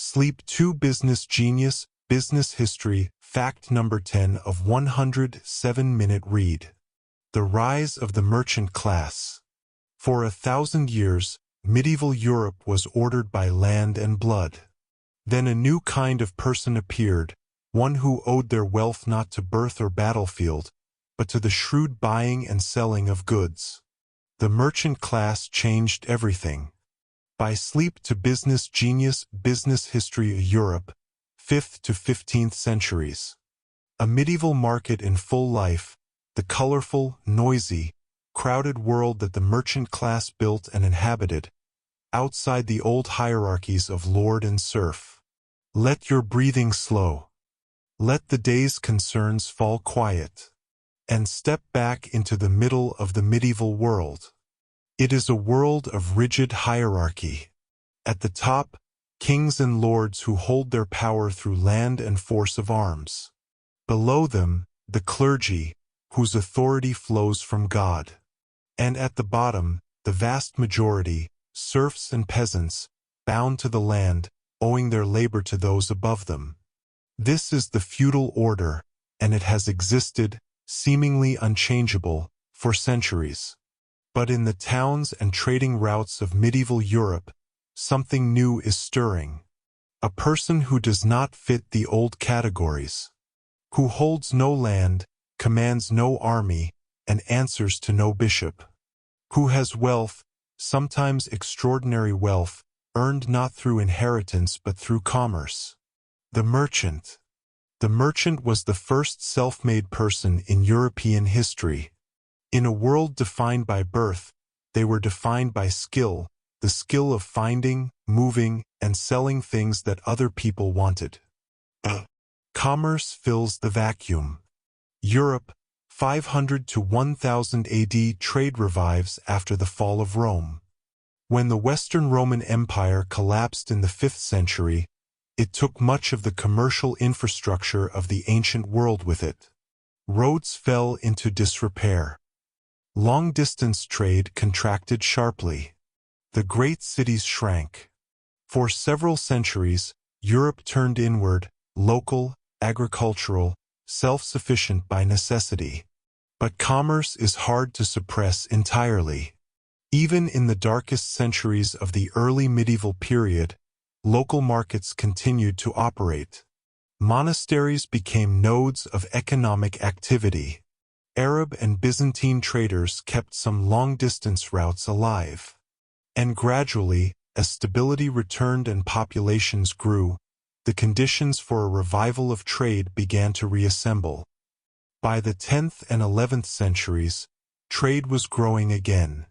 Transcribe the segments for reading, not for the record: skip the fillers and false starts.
Sleep 2 Business Genius, Business History, Fact number 10 of 107-minute read. The rise of the merchant class. For 1,000 years, medieval Europe was ordered by land and blood. Then a new kind of person appeared, one who owed their wealth not to birth or battlefield, but to the shrewd buying and selling of goods. The merchant class changed everything. By Sleep 2 Business Genius, Business History of Europe, 5th to 15th centuries. A medieval market in full life, the colorful, noisy, crowded world that the merchant class built and inhabited, outside the old hierarchies of lord and serf. Let your breathing slow. Let the day's concerns fall quiet. And step back into the middle of the medieval world. It is a world of rigid hierarchy. At the top, kings and lords who hold their power through land and force of arms. Below them, the clergy, whose authority flows from God. And at the bottom, the vast majority, serfs and peasants, bound to the land, owing their labor to those above them. This is the feudal order, and it has existed, seemingly unchangeable, for centuries. But in the towns and trading routes of medieval Europe, something new is stirring. A person who does not fit the old categories. Who holds no land, commands no army, and answers to no bishop. Who has wealth, sometimes extraordinary wealth, earned not through inheritance but through commerce. The merchant. The merchant was the first self-made person in European history. In a world defined by birth, they were defined by skill, the skill of finding, moving, and selling things that other people wanted. Commerce fills the vacuum. Europe, 500 to 1000 AD. Trade revives after the fall of Rome. When the Western Roman Empire collapsed in the 5th century, it took much of the commercial infrastructure of the ancient world with it. Roads fell into disrepair. Long-distance trade contracted sharply. The great cities shrank. For several centuries, Europe turned inward, local, agricultural, self-sufficient by necessity. But commerce is hard to suppress entirely. Even in the darkest centuries of the early medieval period, local markets continued to operate. Monasteries became nodes of economic activity. Arab and Byzantine traders kept some long-distance routes alive. And gradually, as stability returned and populations grew, the conditions for a revival of trade began to reassemble. By the 10th and 11th centuries, trade was growing again.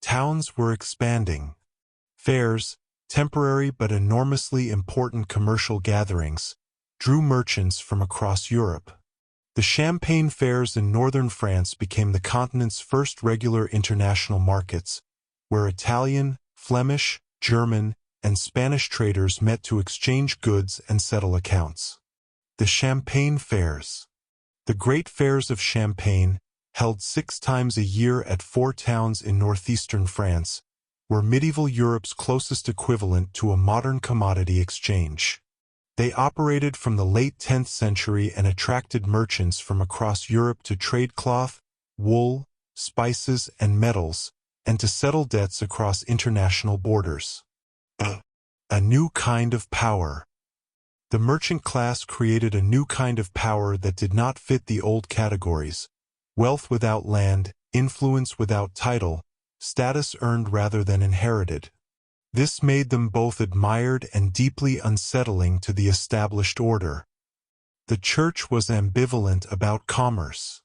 Towns were expanding. Fairs, temporary but enormously important commercial gatherings, drew merchants from across Europe. The Champagne fairs in northern France became the continent's first regular international markets, where Italian, Flemish, German, and Spanish traders met to exchange goods and settle accounts. The Champagne fairs. The Great Fairs of Champagne, held 6 times a year at 4 towns in northeastern France, were medieval Europe's closest equivalent to a modern commodity exchange. They operated from the late 10th century and attracted merchants from across Europe to trade cloth, wool, spices, and metals, and to settle debts across international borders. A new kind of power. The merchant class created a new kind of power that did not fit the old categories: wealth without land, influence without title, status earned rather than inherited. This made them both admired and deeply unsettling to the established order. The church was ambivalent about commerce.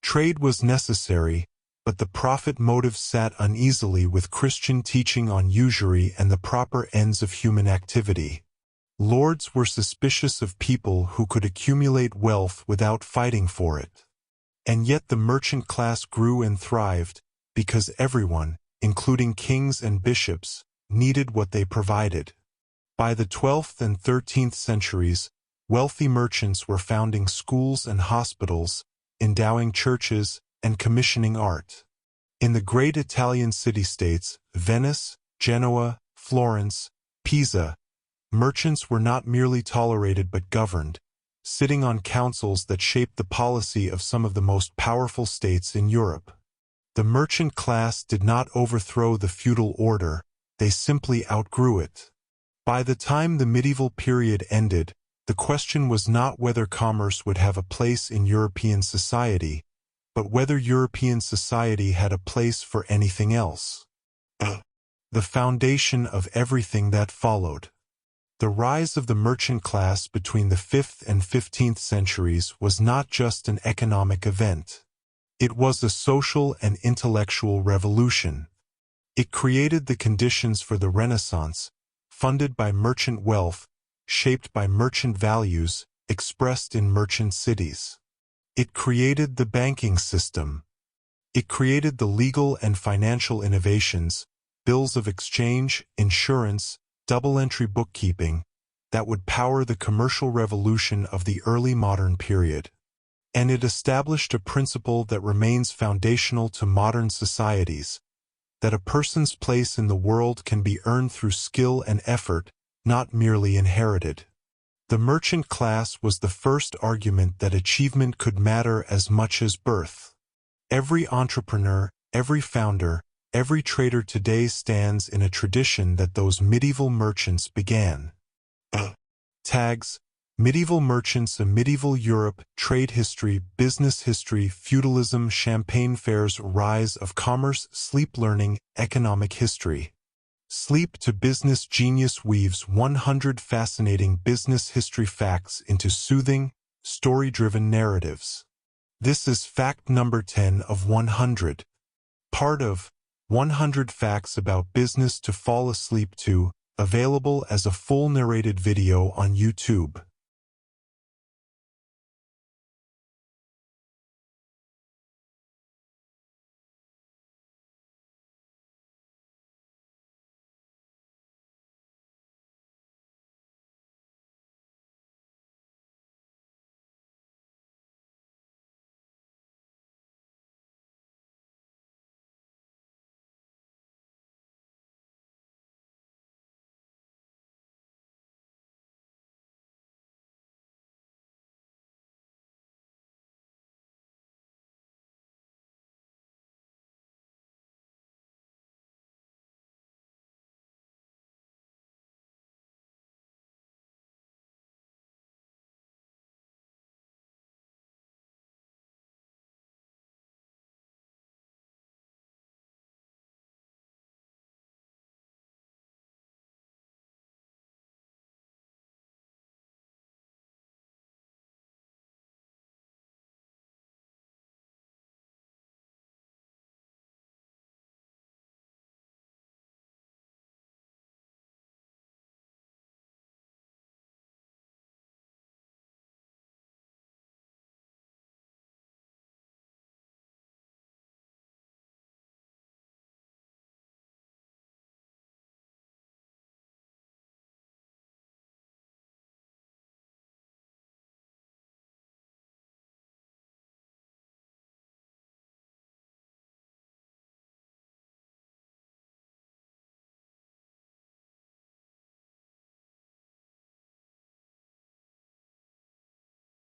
Trade was necessary, but the profit motive sat uneasily with Christian teaching on usury and the proper ends of human activity. Lords were suspicious of people who could accumulate wealth without fighting for it. And yet the merchant class grew and thrived, because everyone, including kings and bishops, needed what they provided. By the 12th and 13th centuries, wealthy merchants were founding schools and hospitals, endowing churches, and commissioning art. In the great Italian city-states, Venice, Genoa, Florence, Pisa, merchants were not merely tolerated but governed, sitting on councils that shaped the policy of some of the most powerful states in Europe. The merchant class did not overthrow the feudal order, they simply outgrew it. By the time the medieval period ended, the question was not whether commerce would have a place in European society, but whether European society had a place for anything else. The foundation of everything that followed. The rise of the merchant class between the 5th and 15th centuries was not just an economic event. It was a social and intellectual revolution. It created the conditions for the Renaissance, funded by merchant wealth, shaped by merchant values, expressed in merchant cities. It created the banking system. It created the legal and financial innovations, bills of exchange, insurance, double-entry bookkeeping, that would power the commercial revolution of the early modern period. And it established a principle that remains foundational to modern societies, that a person's place in the world can be earned through skill and effort, not merely inherited. The merchant class was the first argument that achievement could matter as much as birth. Every entrepreneur, every founder, every trader today stands in a tradition that those medieval merchants began. Tags: Medieval merchants, a medieval Europe, trade history, business history, feudalism, champagne fairs, rise of commerce, sleep learning, economic history. Sleep to Business Genius weaves 100 fascinating business history facts into soothing, story-driven narratives. This is fact number 10 of 100. Part of 100 Facts About Business to Fall Asleep To, available as a full narrated video on YouTube.